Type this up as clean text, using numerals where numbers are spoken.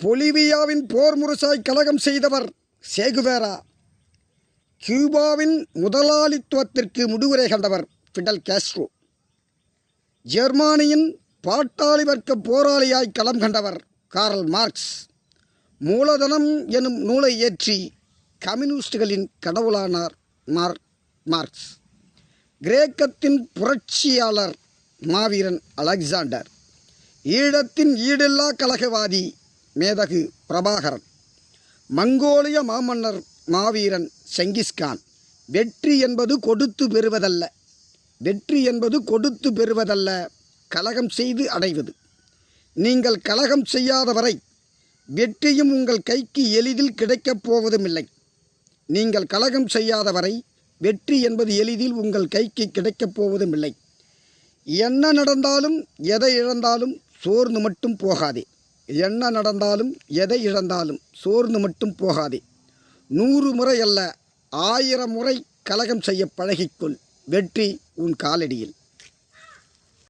பொலிவியாவின் போர் முரசாய் கலகம் செய்தவர் சேகுவேரா. கியூபாவின் முதலாளித்துவத்திற்கு முடிவுரை கண்டவர் ஃபிடல் காஸ்ட்ரோ. ஜெர்மானியின் பாட்டாளி வர்க்க போராளியாய் களம் கண்டவர் கார்ல் மார்க்ஸ். மூலதனம் எனும் நூலை ஏற்றி கம்யூனிஸ்டுகளின் கடவுளானார் மார்க்ஸ். கிரேக்கத்தின் புரட்சியாளர் மாவீரன் அலெக்சாண்டர். ஈழத்தின் ஈடில்லா கலகவாதி மேதகு பிரபாகரன். மங்கோலிய மாமன்னர் மாவீரன் செங்கிஸ்கான். வெற்றி என்பது கொடுத்து பெறுவதல்ல, வெற்றி என்பது கொடுத்து பெறுவதல்ல, கலகம் செய்து அடைவது. நீங்கள் கலகம் செய்யாதவரை வெற்றியும் உங்கள் கைக்கு எளிதில் கிடைக்கப் போவதுமில்லை. நீங்கள் கலகம் செய்யாதவரை வெற்றி என்பது எளிதில் உங்கள் கைக்கு கிடைக்கப் போவதுமில்லை. என்ன நடந்தாலும் எதை இழந்தாலும் சோர்ந்து மட்டும் போகாதே. என்ன நடந்தாலும் எதை இழந்தாலும் சோர்ந்து மட்டும் போகாதே. 100 முறை அல்ல, 1000 முறை கலகம் செய்ய பழகிக்கொள். வெற்றி உன் காலடியில்.